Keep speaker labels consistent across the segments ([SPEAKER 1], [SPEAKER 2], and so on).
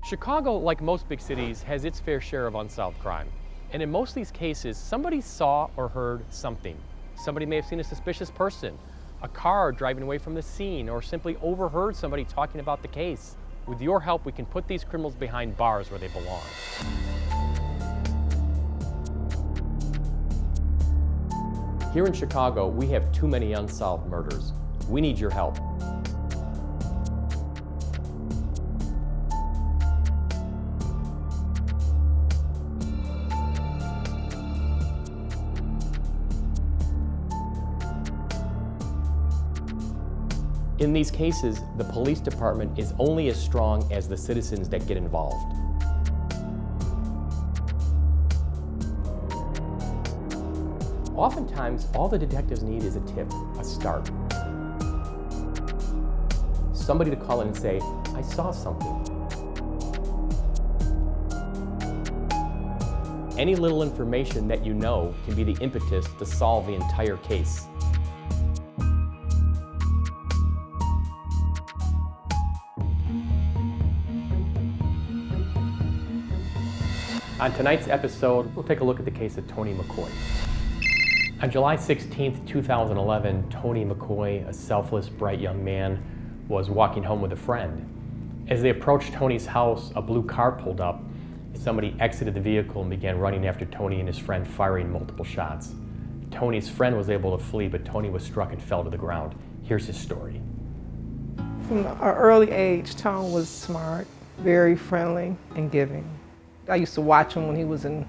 [SPEAKER 1] Chicago, like most big cities, has its fair share of unsolved crime. And in most of these cases, somebody saw or heard something. Somebody may have seen a suspicious person, a car driving away from the scene, or simply overheard somebody talking about the case. With your help, we can put these criminals behind bars where they belong. Here in Chicago, we have too many unsolved murders. We need your help. In these cases, the police department is only as strong as the citizens that get involved. Oftentimes, all the detectives need is a tip, a start. Somebody to call in and say, I saw something. Any little information that you know can be the impetus to solve the entire case. On tonight's episode, we'll take a look at the case of Tony McCoy. On July 16th, 2011, Tony McCoy, a selfless, bright young man, was walking home with a friend. As they approached Tony's house, a blue car pulled up. Somebody exited the vehicle and began running after Tony and his friend, firing multiple shots. Tony's friend was able to flee, but Tony was struck and fell to the ground. Here's his story.
[SPEAKER 2] From an early age, Tony was smart, very friendly, and giving. I used to watch him when he was in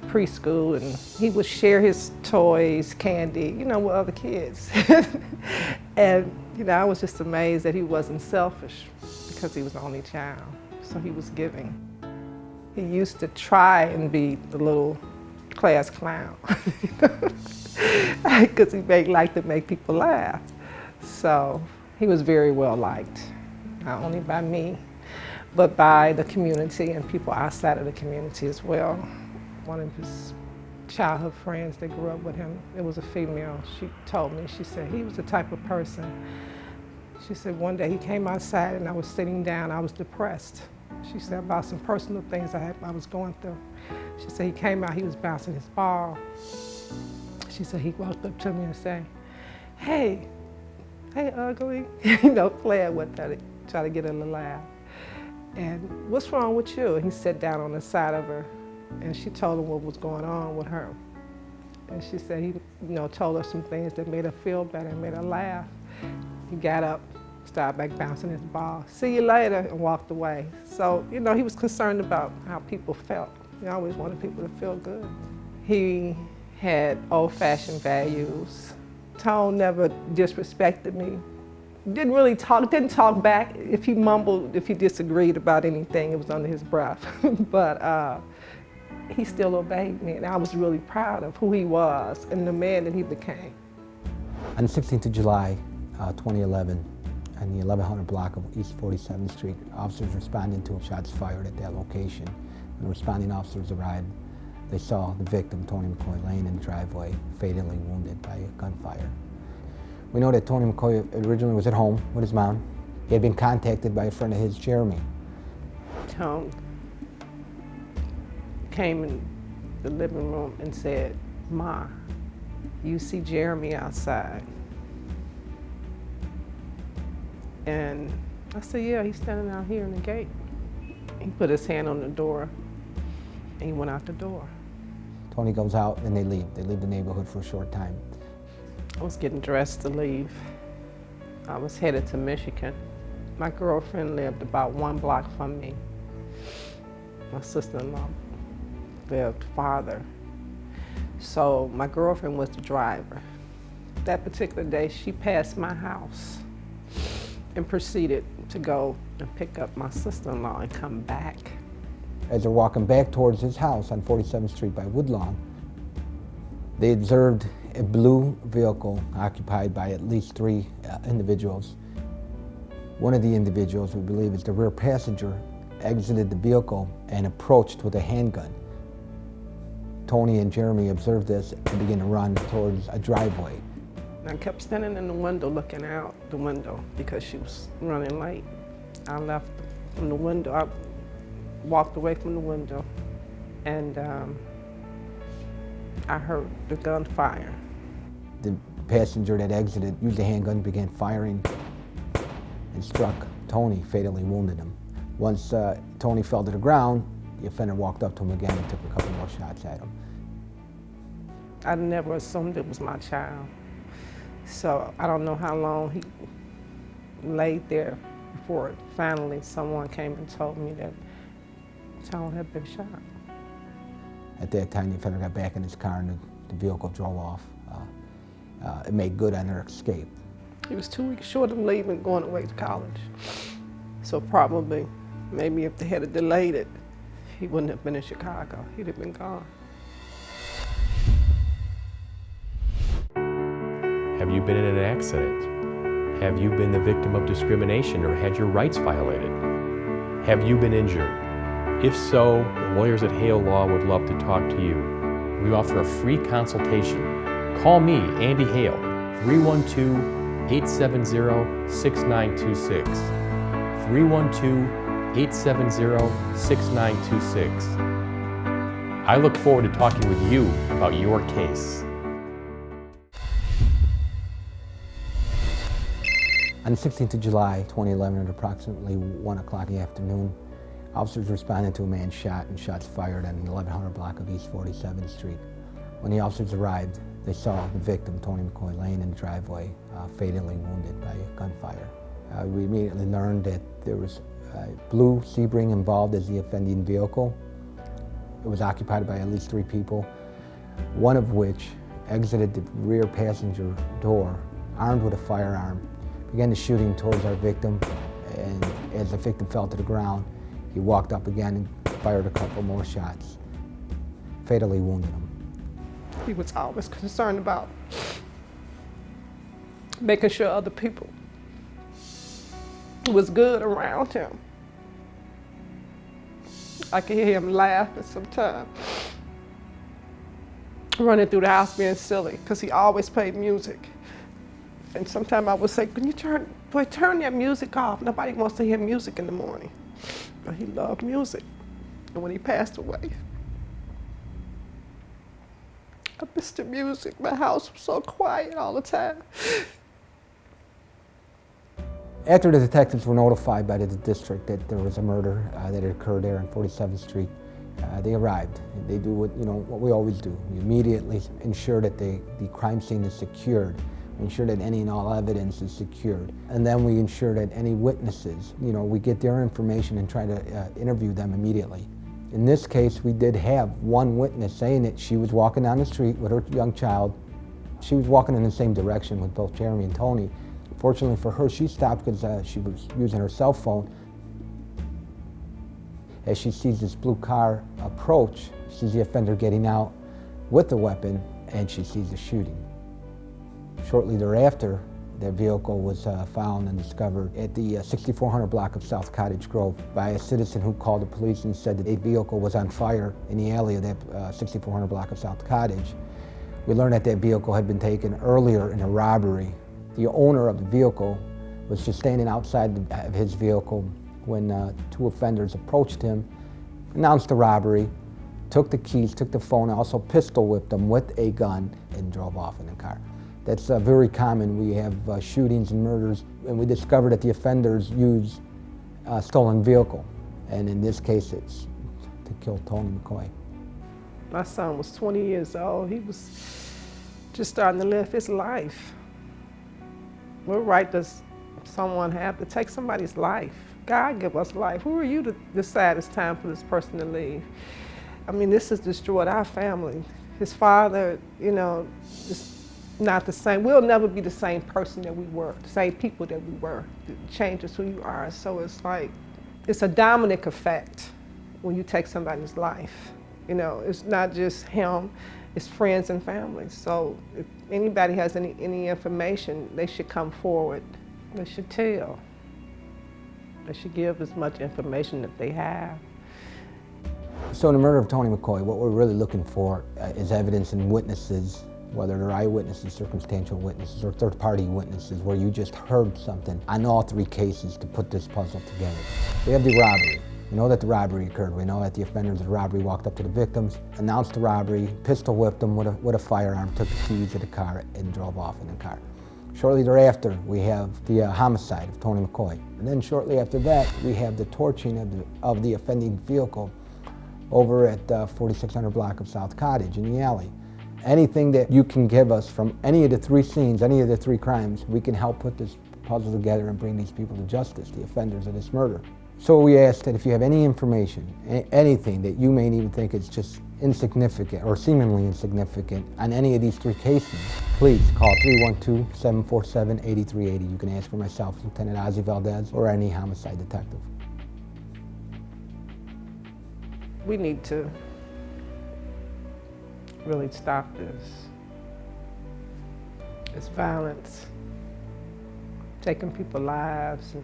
[SPEAKER 2] preschool, and he would share his toys, candy, with other kids. And, I was just amazed that he wasn't selfish because he was the only child, so he was giving. He used to try and be the little class clown because he liked to make people laugh. So he was very well liked, not only by me, but by the community and people outside of the community as well. One of his childhood friends that grew up with him, it was a female, she told me, she said, he was the type of person. She said one day he came outside and I was sitting down, I was depressed. She said about some personal things I was going through. She said he came out, he was bouncing his ball. She said he walked up to me and said, hey, ugly, playing with her, try to get her to laugh. And what's wrong with you? And he sat down on the side of her, and she told him what was going on with her. And she said he, told her some things that made her feel better and made her laugh. He got up, started back bouncing his ball. See you later, and walked away. So, he was concerned about how people felt. He always wanted people to feel good. He had old-fashioned values. Tone never disrespected me. Didn't talk back. If he mumbled, if he disagreed about anything, it was under his breath. But he still obeyed me, and I was really proud of who he was and the man that he became.
[SPEAKER 3] On the 16th of July, 2011, on the 1100 block of East 47th Street, officers responding to shots fired at that location. When the responding officers arrived, they saw the victim, Tony McCoy, laying in the driveway, fatally wounded by gunfire. We know that Tony McCoy originally was at home with his mom. He had been contacted by a friend of his, Jeremy.
[SPEAKER 2] Tony came in the living room and said, Ma, you see Jeremy outside? And I said, yeah, he's standing out here in the gate. He put his hand on the door and he went out the door.
[SPEAKER 3] Tony goes out and they leave. They leave the neighborhood for a short time.
[SPEAKER 2] I was getting dressed to leave. I was headed to Michigan. My girlfriend lived about 1 block from me. My sister-in-law lived farther. So my girlfriend was the driver. That particular day, she passed my house and proceeded to go and pick up my sister-in-law and come back.
[SPEAKER 3] As they're walking back towards his house on 47th Street by Woodlawn, they observed a blue vehicle occupied by at least 3 individuals. One of the individuals, we believe is the rear passenger, exited the vehicle and approached with a handgun. Tony and Jeremy observed this and began to run towards a driveway.
[SPEAKER 2] I kept standing in the window looking out the window because she was running late. I left from the window. walked away from the window, and I heard the gunfire.
[SPEAKER 3] The passenger that exited used a handgun, began firing, and struck Tony, fatally wounded him. Once Tony fell to the ground, the offender walked up to him again and took a couple more shots at him.
[SPEAKER 2] I never assumed it was my child. So I don't know how long he laid there before finally someone came and told me that the child had been shot.
[SPEAKER 3] At that time, the offender got back in his car and the vehicle drove off. It made good on their escape.
[SPEAKER 2] He was 2 weeks short of leaving, going away to college. So probably, maybe if they had delayed it, he wouldn't have been in Chicago. He'd have been gone.
[SPEAKER 1] Have you been in an accident? Have you been the victim of discrimination or had your rights violated? Have you been injured? If so, the lawyers at Hale Law would love to talk to you. We offer a free consultation. Call me, Andy Hale, 312-870-6926. 312-870-6926. I look forward to talking with you about your case.
[SPEAKER 3] On the 16th of July, 2011, at approximately 1 o'clock in the afternoon, officers responded to a man shot and shots fired on the 1100 block of East 47th Street. When the officers arrived, they saw the victim, Tony McCoy, laying in the driveway, fatally wounded by gunfire. We immediately learned that there was a blue Sebring involved as the offending vehicle. It was occupied by at least 3 people, one of which exited the rear passenger door, armed with a firearm, began the shooting towards our victim, and as the victim fell to the ground, he walked up again and fired a couple more shots, fatally wounded him.
[SPEAKER 2] He was always concerned about making sure other people was good around him. I could hear him laughing sometimes, running through the house being silly, because he always played music. And sometimes I would say, can you turn that music off? Nobody wants to hear music in the morning. But he loved music. And when he passed away, I missed the music. My house was so quiet all the time.
[SPEAKER 3] After the detectives were notified by the district that there was a murder that had occurred there on 47th Street, they arrived. They do what we always do. We immediately ensure that the crime scene is secured. We ensure that any and all evidence is secured. And then we ensure that any witnesses, we get their information and try to interview them immediately. In this case, we did have one witness saying that she was walking down the street with her young child. She was walking in the same direction with both Jeremy and Tony. Fortunately for her, she stopped because she was using her cell phone. As she sees this blue car approach, she sees the offender getting out with the weapon, and she sees the shooting. Shortly thereafter, their vehicle was found and discovered at the 6400 block of South Cottage Grove by a citizen who called the police and said that a vehicle was on fire in the alley of that 6400 block of South Cottage. We learned that that vehicle had been taken earlier in a robbery. The owner of the vehicle was just standing outside of his vehicle when 2 offenders approached him, announced the robbery, took the keys, took the phone, also pistol whipped him with a gun, and drove off in the car. That's very common. We have shootings and murders, and we discovered that the offenders use a stolen vehicle, and in this case it's to kill Tony McCoy.
[SPEAKER 2] My son was 20 years old. He was just starting to live his life. What right does someone have to take somebody's life? God give us life. Who are you to decide it's time for this person to leave? I mean, this has destroyed our family. His father, just not the same. We'll never be the same person that we were, the same people that we were. It changes who you are. So it's like, it's a dominic effect when you take somebody's life. It's not just him, it's friends and family. So if anybody has any information, they should come forward. They should tell. They should give as much information that they have.
[SPEAKER 3] So in the murder of Tony McCoy, what we're really looking for is evidence and witnesses, whether they're eyewitnesses, circumstantial witnesses, or third-party witnesses, where you just heard something on all 3 cases to put this puzzle together. We have the robbery. We know that the robbery occurred. We know that the offenders of the robbery walked up to the victims, announced the robbery, pistol whipped them with a firearm, took the keys of the car, and drove off in the car. Shortly thereafter, we have the homicide of Tony McCoy. And then shortly after that, we have the torching of the offending vehicle over at 4600 block of South Cottage in the alley. Anything that you can give us from any of the three scenes, any of the three crimes, we can help put this puzzle together and bring these people to justice, the offenders of this murder. So we ask that if you have any information, anything that you may even think is just insignificant or seemingly insignificant on any of these three cases, please call 312-747-8380. You can ask for myself, Lieutenant Ozzie Valdez, or any homicide detective.
[SPEAKER 2] We need to really stop this. It's violence, taking people's lives, and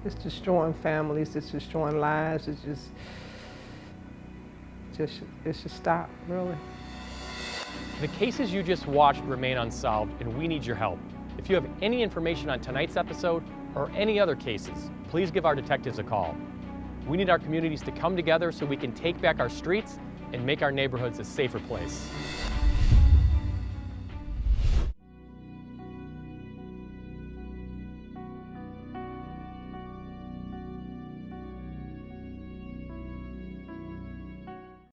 [SPEAKER 2] it's destroying families, it's destroying lives, it should stop, really.
[SPEAKER 1] The cases you just watched remain unsolved, and we need your help. If you have any information on tonight's episode or any other cases, please give our detectives a call. We need our communities to come together so we can take back our streets and make our neighborhoods a safer place.